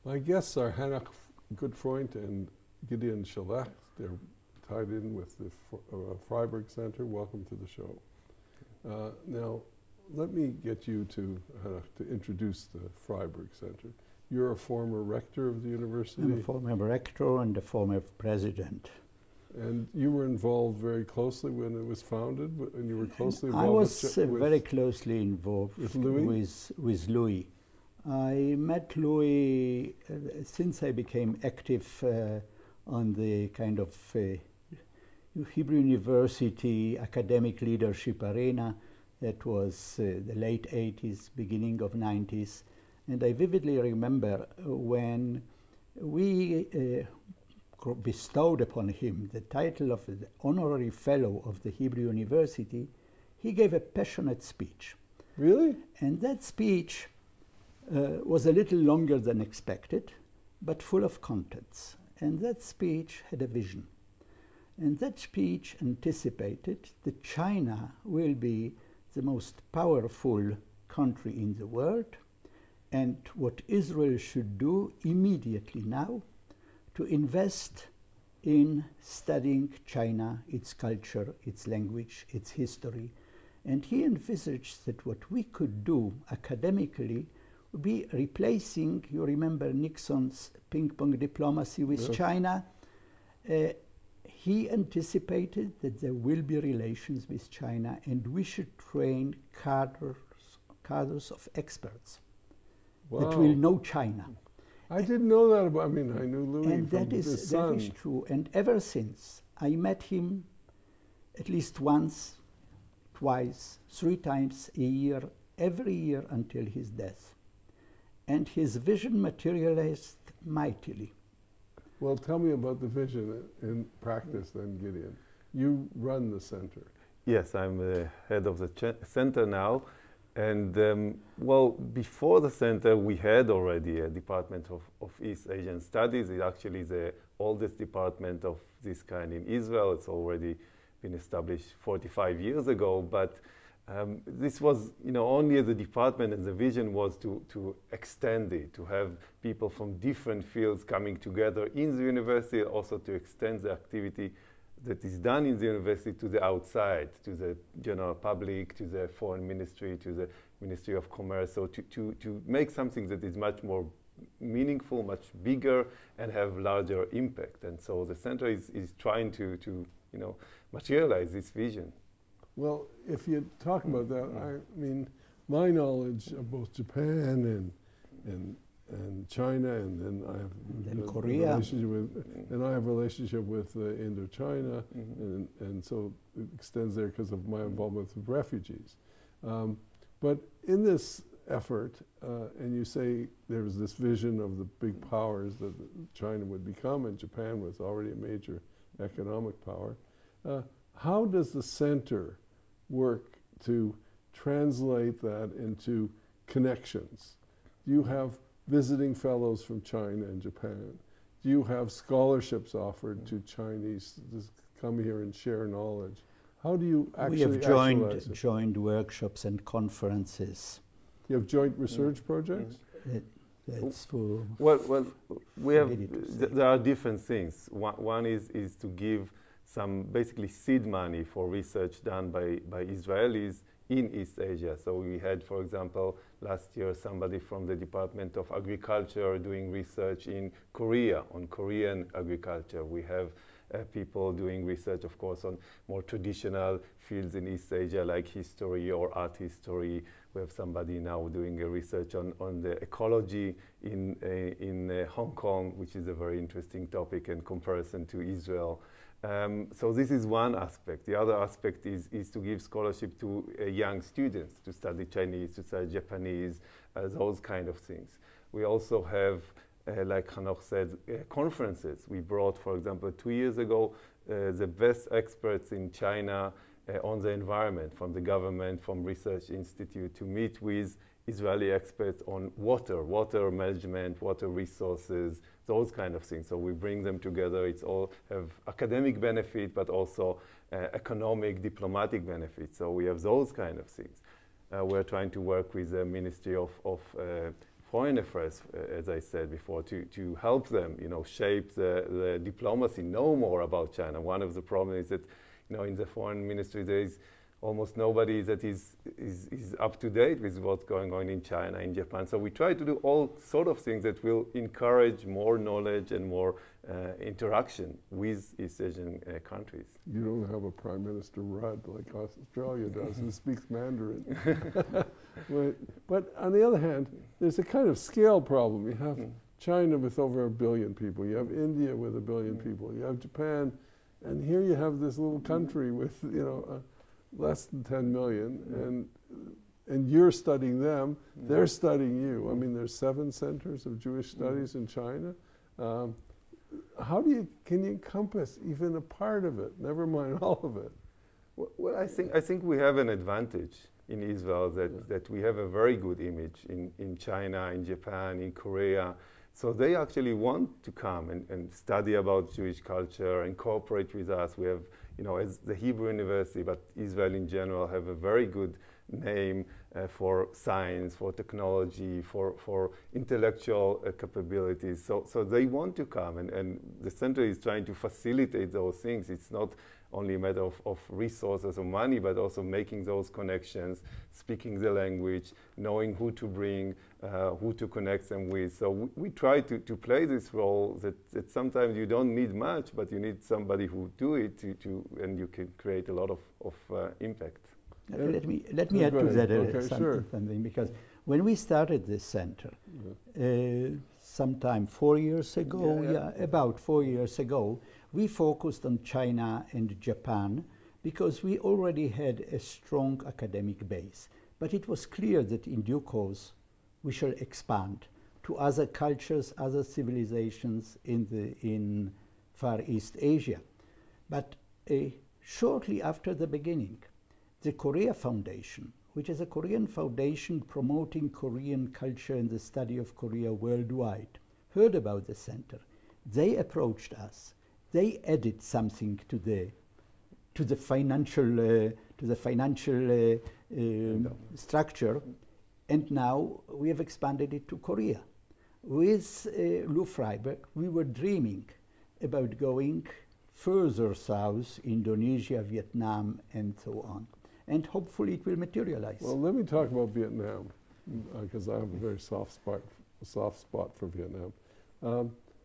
My guests are Hannah Goodfreund and Gideon Shalach. They're tied in with the Freiburg Center. Welcome to the show. Now, let me get you to introduce the Freiburg Center. You're a former rector of the university. I'm a former rector and a former president. And you were involved very closely when it was founded, and you were closely involved I was very closely involved with Louis? With Louis. I met Louis since I became active on the kind of Hebrew University academic leadership arena. That was the late 80s, beginning of 90s. And I vividly remember when we bestowed upon him the title of the honorary fellow of the Hebrew University, he gave a passionate speech. Really? And that speech was a little longer than expected, but full of contents. And that speech had a vision. And that speech anticipated that China will be the most powerful country in the world, and what Israel should do immediately now to invest in studying China, its culture, its language, its history. And he envisaged that what we could do academically would be replacing, you remember Nixon's ping-pong diplomacy with China. He anticipated that there will be relations with China, and we should train cadres of experts that will know China. I didn't know that about, I mean, I knew Louis and from his son. That is true. And ever since, I met him at least once, twice, 3 times a year, every year until his death. And his vision materialized mightily. Well, tell me about the vision in practice then, Gideon. You run the center. Yes, I'm the head of the center now. And well, before the center, we had already a department of East Asian Studies. It's actually the oldest department of this kind in Israel. It's already been established 45 years ago. But this was, only as a department, and the vision was to extend it, to have people from different fields coming together in the university, also to extend the activity that is done in the university to the outside, to the general public, to the foreign ministry, to the Ministry of Commerce, so to make something that is much more meaningful, much bigger, and have larger impact. And so the center is trying to materialize this vision. Well, if you talk about that, I mean, my knowledge of both Japan and China, and then I have Korea, and I have a relationship with Indochina, and so it extends there because of my involvement with refugees. But in this effort, and you say there was this vision of the big powers that China would become, and Japan was already a major economic power. How does the center work to translate that into connections? Do you have visiting fellows from China and Japan? Do you have scholarships offered to Chinese to come here and share knowledge? How do you actually We have joined workshops and conferences. You have joint research projects? That's for well, we have. There are different things. One is to give some basically seed money for research done by Israelis in East Asia. So we had, for example, last year somebody from the Department of Agriculture doing research in Korea on Korean agriculture. We have people doing research, of course, on more traditional fields in East Asia like history or art history. We have somebody now doing a research on the ecology in Hong Kong, which is a very interesting topic in comparison to Israel. So this is one aspect. The other aspect is to give scholarship to young students to study Chinese, to study Japanese, those kind of things. We also have, like Hanoch said, conferences. We brought, for example, 2 years ago, the best experts in China on the environment, from the government, from research institute, to meet with Israeli experts on water management, water resources, those kind of things. So we bring them together. It's all have academic benefit, but also economic, diplomatic benefits. So we have those kind of things. We're trying to work with the Ministry of foreign affairs, as I said before, to help them, shape the diplomacy, know more about China. One of the problems is that, in the foreign ministry there is almost nobody that is up to date with what's going on in China, in Japan. So we try to do all sort of things that will encourage more knowledge and more interaction with East Asian countries. You don't have a Prime Minister Rudd like Australia does who speaks Mandarin. But on the other hand, there's a kind of scale problem. You have China with over 1 billion people. You have India with 1 billion people. You have Japan, and here you have this little country with, less than 10 million, and you're studying them, they're studying you. I mean, there's 7 centers of Jewish studies in China. Can you encompass even a part of it, never mind all of it? Well, I think we have an advantage in Israel that we have a very good image in China, in Japan, in Korea. So they actually want to come and study about Jewish culture and cooperate with us. We have, as the Hebrew University, but Israel in general, have a very good name for science, for technology, for intellectual capabilities. So they want to come, and the center is trying to facilitate those things. It's not only a matter of resources or money, but also making those connections, speaking the language, knowing who to bring, who to connect them with. So we try to play this role that sometimes you don't need much, but you need somebody who do it and you can create a lot of impact. Let me add to that something, because when we started this center, sometime 4 years ago, about 4 years ago, we focused on China and Japan because we already had a strong academic base. But it was clear that in due course we shall expand to other cultures, other civilizations in Far East Asia. But shortly after the beginning, the Korea Foundation, which is a Korean foundation promoting Korean culture and the study of Korea worldwide, heard about the center. They approached us. They added something to the financial structure, and now we have expanded it to Korea. With Lou Freiberg, we were dreaming about going further south, Indonesia, Vietnam, and so on. And hopefully it will materialize. Well, let me talk about Vietnam, because I have a very soft spot for Vietnam.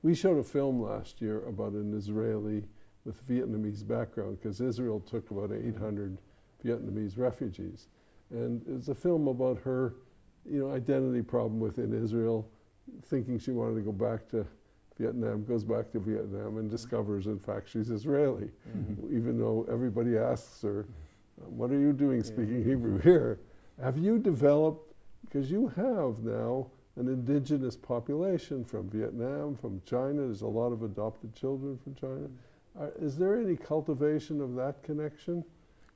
We showed a film last year about an Israeli with Vietnamese background, because Israel took about 800 Vietnamese refugees. And it's a film about her, identity problem within Israel, thinking she wanted to go back to Vietnam, goes back to Vietnam and discovers, in fact, she's Israeli, even though everybody asks her, what are you doing speaking Hebrew here? Have you developed, because you have now an indigenous population from Vietnam, from China, there's a lot of adopted children from China. Is there any cultivation of that connection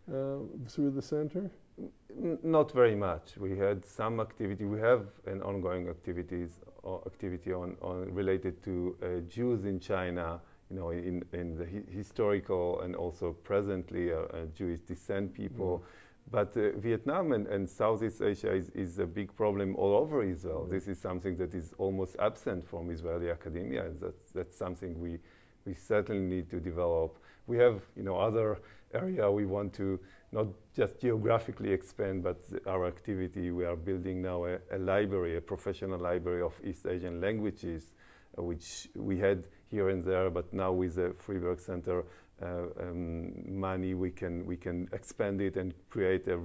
through the center? Not very much. We had some activity. We have an ongoing activity related to Jews in China, in the historical and also presently Jewish descent people. But Vietnam and Southeast Asia is a big problem all over Israel. This is something that is almost absent from Israeli academia, and that's something we certainly need to develop. We have other area we want to not just geographically expand, but our activity. We are building now a library, a professional library of East Asian languages, which we had here and there, but now with the Freiberg Center money, we can expand it and create a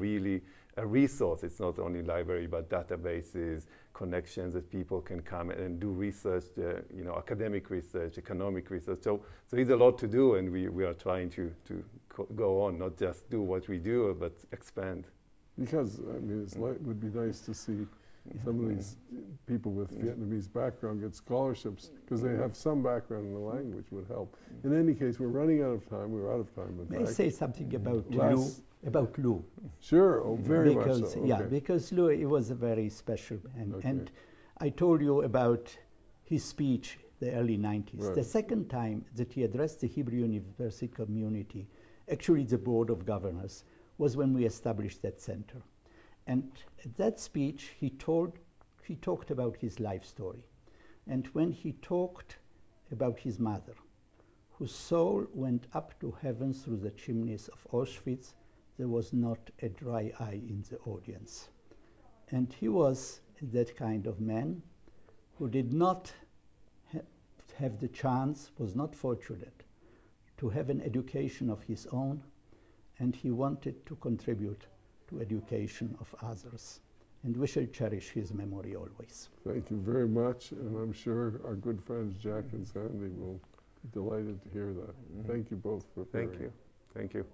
resource. It's not only library, but databases, connections that people can come and do research, academic research, economic research. So there's a lot to do, and we are trying to go on, not just do what we do, but expand. Because, it would be nice to see some of these people with Vietnamese background get scholarships, because they have some background in the language would help. In any case, we're running out of time. We're out of time. May I say something about Lou? Sure, very much so. Yeah, because Lou, it was a very special, and I told you about his speech, the early 90s. Right. The second time that he addressed the Hebrew University community, actually the Board of Governors, was when we established that center. And at that speech, he told he talked about his life story. And when he talked about his mother, whose soul went up to heaven through the chimneys of Auschwitz, there was not a dry eye in the audience. And he was that kind of man who did not have the chance, was not fortunate, to have an education of his own, and he wanted to contribute to education of others. And we shall cherish his memory always. Thank you very much, and I'm sure our good friends Jack and Sandy will be delighted to hear that. Thank you both for appearing. Thank you. Thank you.